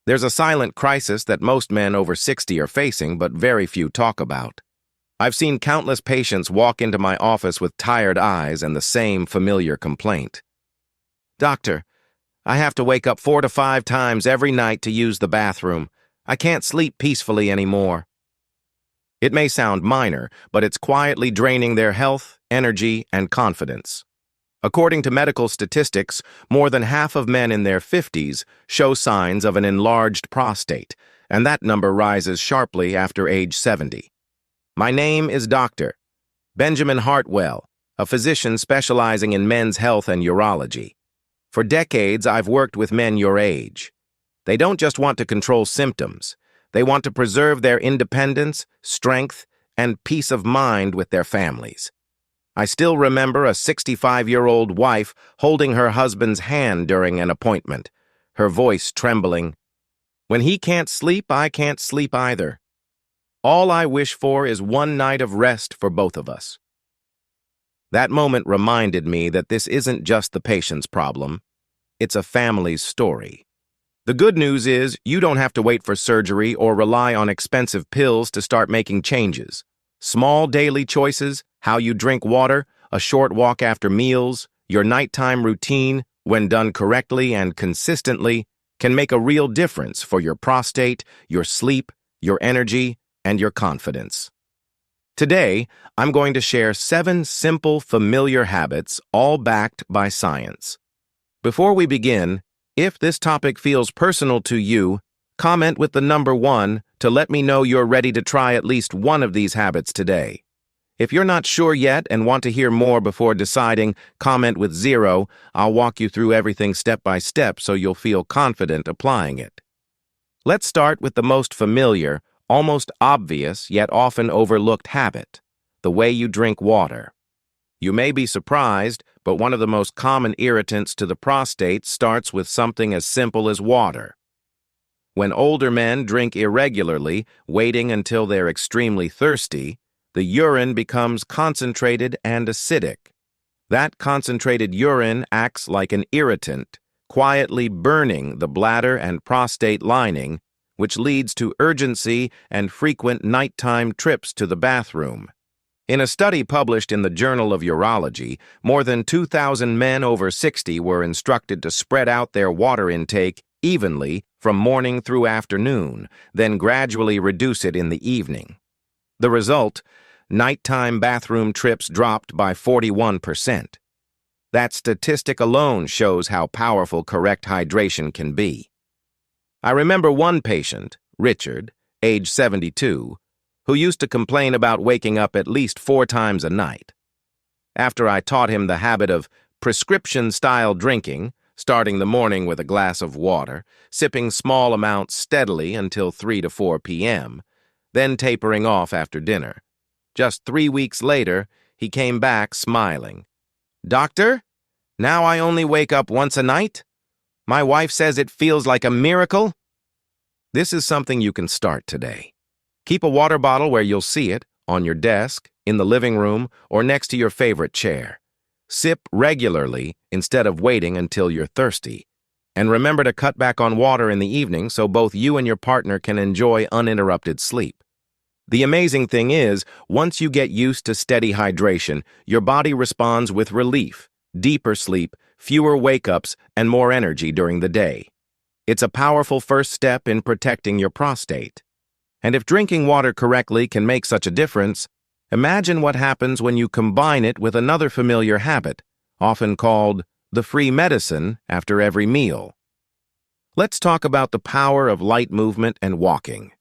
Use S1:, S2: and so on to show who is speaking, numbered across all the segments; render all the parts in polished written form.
S1: There's a silent crisis that most men over 60 are facing, but very few talk about. I've seen countless patients walk into my office with tired eyes and the same familiar complaint. "Doctor, I have to wake up 4 to 5 times every night to use the bathroom. I can't sleep peacefully anymore." It may sound minor, but it's quietly draining their health, energy, and confidence. According to medical statistics, more than half of men in their 50s show signs of an enlarged prostate, and that number rises sharply after age 70. My name is Dr. Benjamin Hartwell, a physician specializing in men's health and urology. For decades, I've worked with men your age. They don't just want to control symptoms. They want to preserve their independence, strength, and peace of mind with their families. I still remember a 65-year-old wife holding her husband's hand during an appointment, her voice trembling. "When he can't sleep, I can't sleep either. All I wish for is one night of rest for both of us." That moment reminded me that this isn't just the patient's problem. It's a family's story. The good news is you don't have to wait for surgery or rely on expensive pills to start making changes. Small daily choices, how you drink water, a short walk after meals, your nighttime routine, when done correctly and consistently, can make a real difference for your prostate, your sleep, your energy, and your confidence. Today, I'm going to share 7 simple, familiar habits, all backed by science. Before we begin, if this topic feels personal to you, comment with the number 1 to let me know you're ready to try at least one of these habits today. If you're not sure yet and want to hear more before deciding, comment with 0. I'll walk you through everything step by step so you'll feel confident applying it. Let's start with the most familiar, almost obvious, yet often overlooked habit: the way you drink water. You may be surprised, but one of the most common irritants to the prostate starts with something as simple as water. When older men drink irregularly, waiting until they're extremely thirsty, the urine becomes concentrated and acidic. That concentrated urine acts like an irritant, quietly burning the bladder and prostate lining, which leads to urgency and frequent nighttime trips to the bathroom. In a study published in the Journal of Urology, more than 2,000 men over 60 were instructed to spread out their water intake evenly from morning through afternoon, then gradually reduce it in the evening. The result: nighttime bathroom trips dropped by 41%. That statistic alone shows how powerful correct hydration can be. I remember one patient, Richard, age 72, who used to complain about waking up at least 4 times a night. After I taught him the habit of prescription-style drinking, starting the morning with a glass of water, sipping small amounts steadily until 3 to 4 p.m., then tapering off after dinner. Just 3 weeks later, he came back smiling. "Doctor, now I only wake up once a night? My wife says it feels like a miracle." This is something you can start today. Keep a water bottle where you'll see it, on your desk, in the living room, or next to your favorite chair. Sip regularly instead of waiting until you're thirsty. And remember to cut back on water in the evening so both you and your partner can enjoy uninterrupted sleep. The amazing thing is, once you get used to steady hydration, your body responds with relief, deeper sleep, fewer wake-ups, and more energy during the day. It's a powerful first step in protecting your prostate. And if drinking water correctly can make such a difference, imagine what happens when you combine it with another familiar habit, often called the free medicine after every meal. Let's talk about the power of light movement and walking.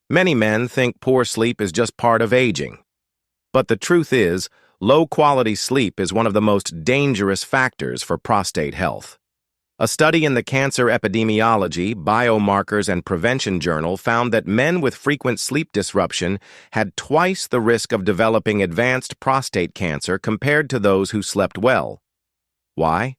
S1: Many men think poor sleep is just part of aging. But the truth is, low-quality sleep is one of the most dangerous factors for prostate health. A study in the Cancer Epidemiology, Biomarkers and Prevention Journal found that men with frequent sleep disruption had twice the risk of developing advanced prostate cancer compared to those who slept well. Why?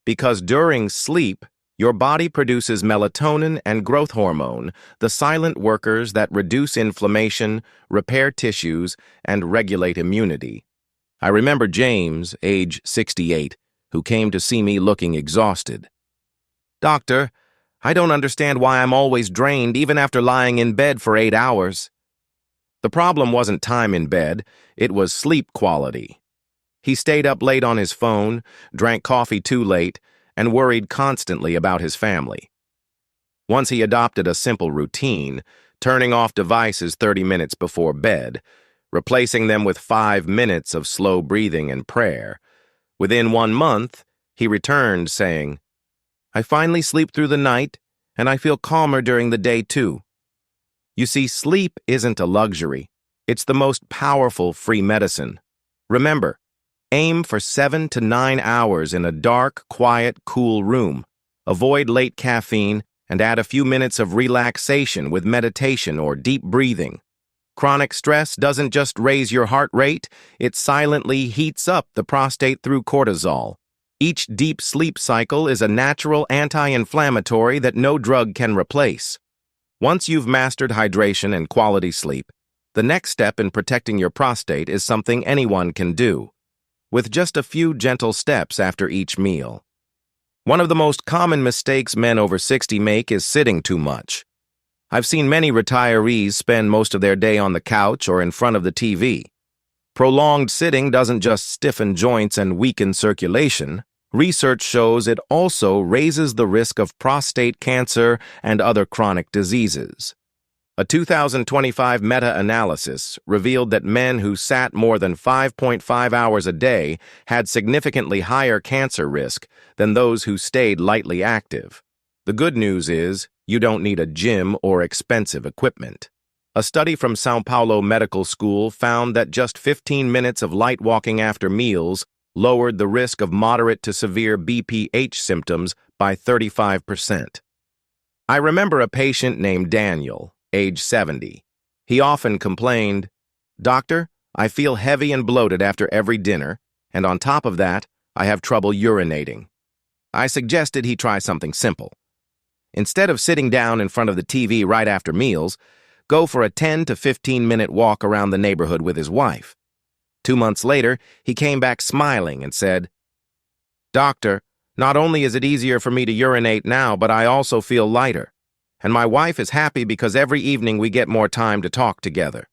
S1: Because during sleep, your body produces melatonin and growth hormone, the silent workers that reduce inflammation, repair tissues, and regulate immunity. I remember James, age 68, who came to see me looking exhausted. "Doctor, I don't understand why I'm always drained even after lying in bed for 8 hours. The problem wasn't time in bed, it was sleep quality. He stayed up late on his phone, drank coffee too late, and worried constantly about his family. Once he adopted a simple routine, turning off devices 30 minutes before bed, replacing them with 5 minutes of slow breathing and prayer. Within 1 month, he returned saying, "I finally sleep through the night, and I feel calmer during the day too." You see, sleep isn't a luxury. It's the most powerful free medicine. Remember, aim for 7 to 9 hours in a dark, quiet, cool room. Avoid late caffeine and add a few minutes of relaxation with meditation or deep breathing. Chronic stress doesn't just raise your heart rate, it silently heats up the prostate through cortisol. Each deep sleep cycle is a natural anti-inflammatory that no drug can replace. Once you've mastered hydration and quality sleep, the next step in protecting your prostate is something anyone can do, with just a few gentle steps after each meal. One of the most common mistakes men over 60 make is sitting too much. I've seen many retirees spend most of their day on the couch or in front of the TV. Prolonged sitting doesn't just stiffen joints and weaken circulation. Research shows it also raises the risk of prostate cancer and other chronic diseases. A 2025 meta-analysis revealed that men who sat more than 5.5 hours a day had significantly higher cancer risk than those who stayed lightly active. The good news is, you don't need a gym or expensive equipment. A study from São Paulo Medical School found that just 15 minutes of light walking after meals lowered the risk of moderate to severe BPH symptoms by 35%. I remember a patient named Daniel, age 70. He often complained, "Doctor, I feel heavy and bloated after every dinner, and on top of that, I have trouble urinating." I suggested he try something simple. Instead of sitting down in front of the TV right after meals, go for a 10 to 15-minute walk around the neighborhood with his wife. 2 months later, he came back smiling and said, "Doctor, not only is it easier for me to urinate now, but I also feel lighter. And my wife is happy because every evening we get more time to talk together."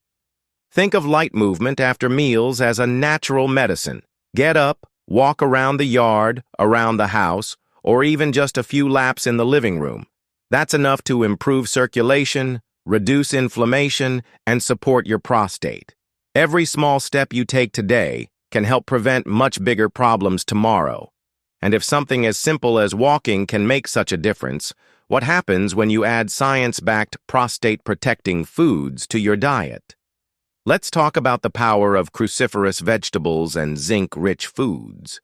S1: Think of light movement after meals as a natural medicine. Get up, walk around the yard, around the house, or even just a few laps in the living room. That's enough to improve circulation, reduce inflammation, and support your prostate. Every small step you take today can help prevent much bigger problems tomorrow. And if something as simple as walking can make such a difference, what happens when you add science-backed prostate-protecting foods to your diet? Let's talk about the power of cruciferous vegetables and zinc-rich foods.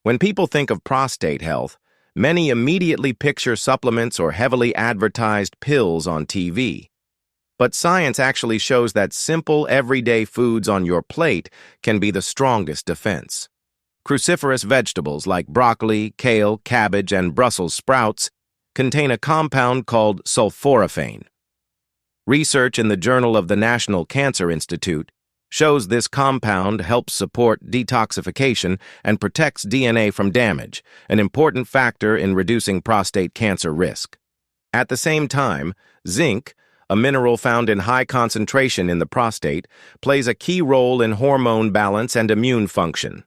S1: When people think of prostate health, many immediately picture supplements or heavily advertised pills on TV. But science actually shows that simple, everyday foods on your plate can be the strongest defense. Cruciferous vegetables like broccoli, kale, cabbage, and Brussels sprouts contain a compound called sulforaphane. Research in the Journal of the National Cancer Institute shows this compound helps support detoxification and protects DNA from damage, an important factor in reducing prostate cancer risk. At the same time, zinc, a mineral found in high concentration in the prostate, plays a key role in hormone balance and immune function.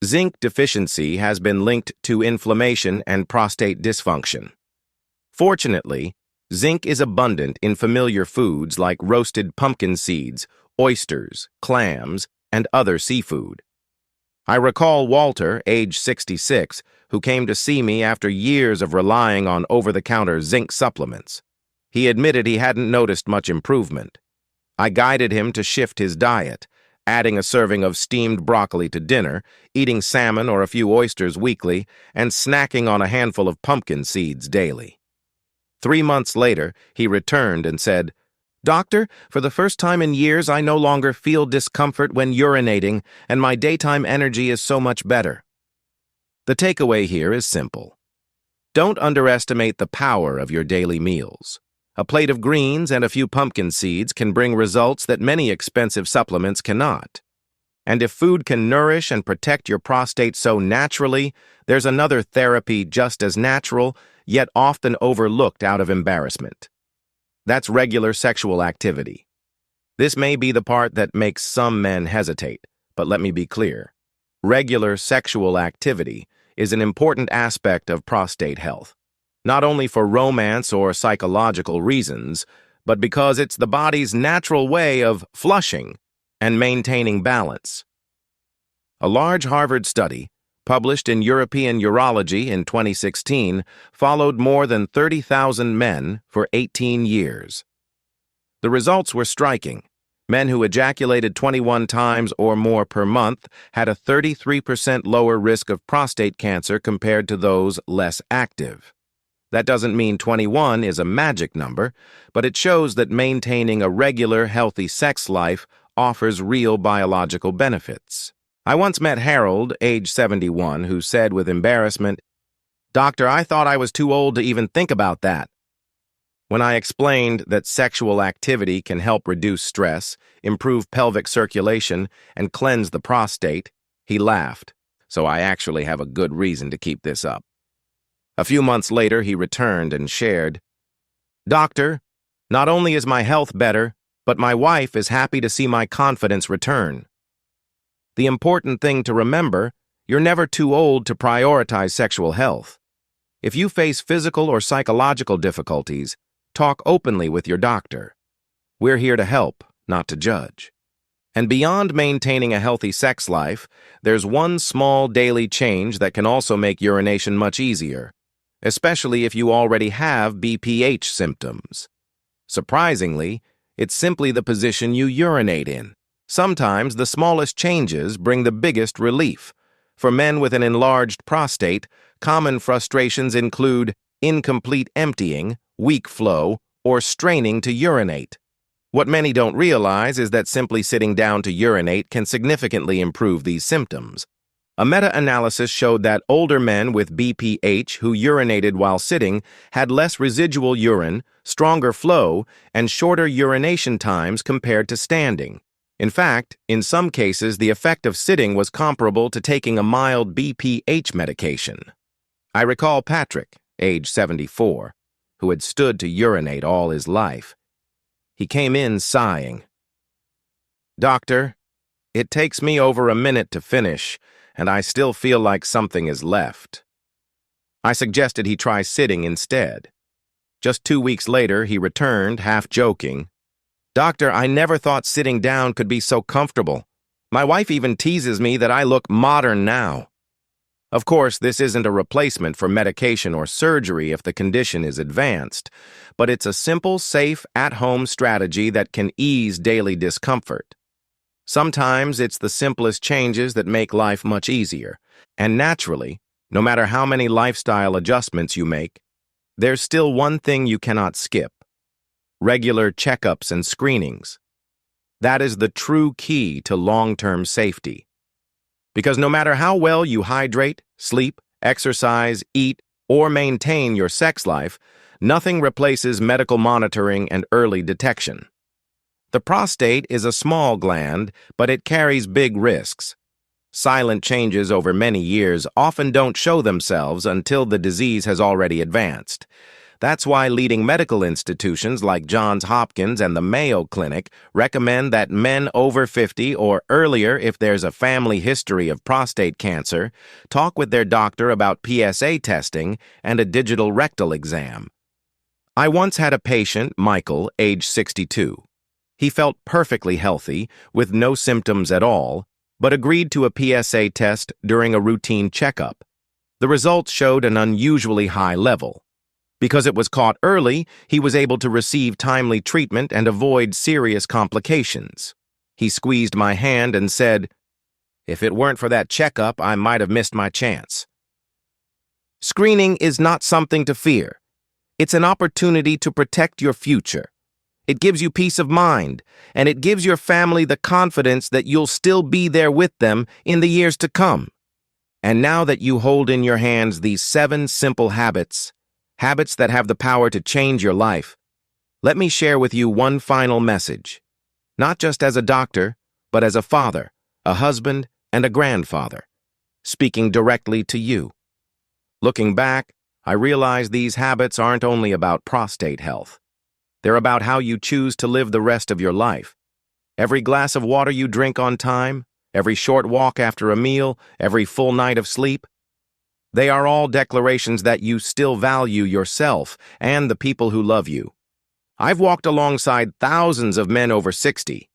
S1: Zinc deficiency has been linked to inflammation and prostate dysfunction. Fortunately, zinc is abundant in familiar foods like roasted pumpkin seeds, oysters, clams, and other seafood. I recall Walter, age 66, who came to see me after years of relying on over-the-counter zinc supplements. He admitted he hadn't noticed much improvement. I guided him to shift his diet, adding a serving of steamed broccoli to dinner, eating salmon or a few oysters weekly, and snacking on a handful of pumpkin seeds daily. 3 months later, he returned and said, "Doctor, for the first time in years, I no longer feel discomfort when urinating, and my daytime energy is so much better." The takeaway here is simple. Don't underestimate the power of your daily meals. A plate of greens and a few pumpkin seeds can bring results that many expensive supplements cannot. And if food can nourish and protect your prostate so naturally, there's another therapy just as natural, yet often overlooked out of embarrassment. That's regular sexual activity. This may be the part that makes some men hesitate, but let me be clear. Regular sexual activity is an important aspect of prostate health, not only for romance or psychological reasons, but because it's the body's natural way of flushing and maintaining balance. A large Harvard study, published in European Urology in 2016, followed more than 30,000 men for 18 years. The results were striking. Men who ejaculated 21 times or more per month had a 33% lower risk of prostate cancer compared to those less active. That doesn't mean 21 is a magic number, but it shows that maintaining a regular, healthy sex life offers real biological benefits. I once met Harold, age 71, who said with embarrassment, "Doctor, I thought I was too old to even think about that." When I explained that sexual activity can help reduce stress, improve pelvic circulation, and cleanse the prostate, he laughed, so I actually have a good reason to keep this up. A few months later, he returned and shared, "Doctor, not only is my health better, but my wife is happy to see my confidence return." The important thing to remember, you're never too old to prioritize sexual health. If you face physical or psychological difficulties, talk openly with your doctor. We're here to help, not to judge. And beyond maintaining a healthy sex life, there's one small daily change that can also make urination much easier, especially if you already have BPH symptoms. Surprisingly, it's simply the position you urinate in. Sometimes the smallest changes bring the biggest relief. For men with an enlarged prostate, common frustrations include incomplete emptying, weak flow, or straining to urinate. What many don't realize is that simply sitting down to urinate can significantly improve these symptoms. A meta-analysis showed that older men with BPH who urinated while sitting had less residual urine, stronger flow, and shorter urination times compared to standing. In fact, in some cases, the effect of sitting was comparable to taking a mild BPH medication. I recall Patrick, age 74, who had stood to urinate all his life. He came in sighing. "Doctor, it takes me over a minute to finish, and I still feel like something is left." I suggested he try sitting instead. Just 2 weeks later, he returned, half joking. "Doctor, I never thought sitting down could be so comfortable. My wife even teases me that I look modern now." Of course, this isn't a replacement for medication or surgery if the condition is advanced, but it's a simple, safe, at-home strategy that can ease daily discomfort. Sometimes it's the simplest changes that make life much easier, and naturally, no matter how many lifestyle adjustments you make, there's still one thing you cannot skip: regular checkups and screenings. That is the true key to long-term safety. Because no matter how well you hydrate, sleep, exercise, eat, or maintain your sex life, nothing replaces medical monitoring and early detection. The prostate is a small gland, but it carries big risks. Silent changes over many years often don't show themselves until the disease has already advanced. That's why leading medical institutions like Johns Hopkins and the Mayo Clinic recommend that men over 50 or earlier, if there's a family history of prostate cancer, talk with their doctor about PSA testing and a digital rectal exam. I once had a patient, Michael, age 62. He felt perfectly healthy, with no symptoms at all, but agreed to a PSA test during a routine checkup. The results showed an unusually high level. Because it was caught early, he was able to receive timely treatment and avoid serious complications. He squeezed my hand and said, "If it weren't for that checkup, I might have missed my chance." Screening is not something to fear. It's an opportunity to protect your future. It gives you peace of mind, and it gives your family the confidence that you'll still be there with them in the years to come. And now that you hold in your hands these 7 simple habits that have the power to change your life, let me share with you one final message. Not just as a doctor, but as a father, a husband, and a grandfather, speaking directly to you. Looking back, I realize these habits aren't only about prostate health. They're about how you choose to live the rest of your life. Every glass of water you drink on time, every short walk after a meal, every full night of sleep, they are all declarations that you still value yourself and the people who love you. I've walked alongside thousands of men over 60.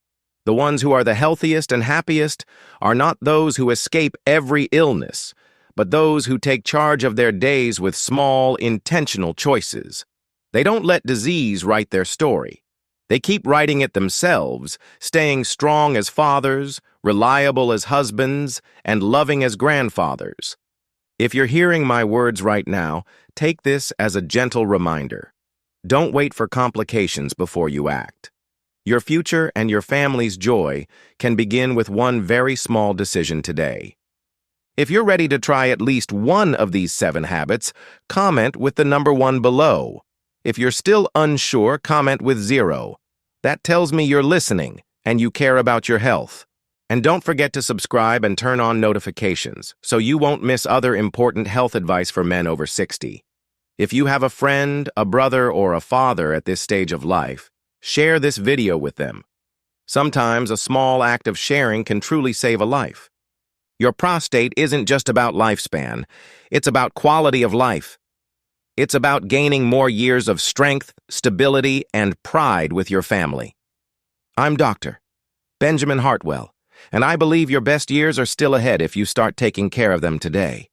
S1: The ones who are the healthiest and happiest are not those who escape every illness, but those who take charge of their days with small, intentional choices. They don't let disease write their story. They keep writing it themselves, staying strong as fathers, reliable as husbands, and loving as grandfathers. If you're hearing my words right now, take this as a gentle reminder. Don't wait for complications before you act. Your future and your family's joy can begin with one very small decision today. If you're ready to try at least one of these 7 habits, comment with the number 1 below. If you're still unsure, comment with 0. That tells me you're listening and you care about your health. And don't forget to subscribe and turn on notifications so you won't miss other important health advice for men over 60. If you have a friend, a brother, or a father at this stage of life, share this video with them. Sometimes a small act of sharing can truly save a life. Your prostate isn't just about lifespan, it's about quality of life. It's about gaining more years of strength, stability, and pride with your family. I'm Dr. Benjamin Hartwell, and I believe your best years are still ahead if you start taking care of them today.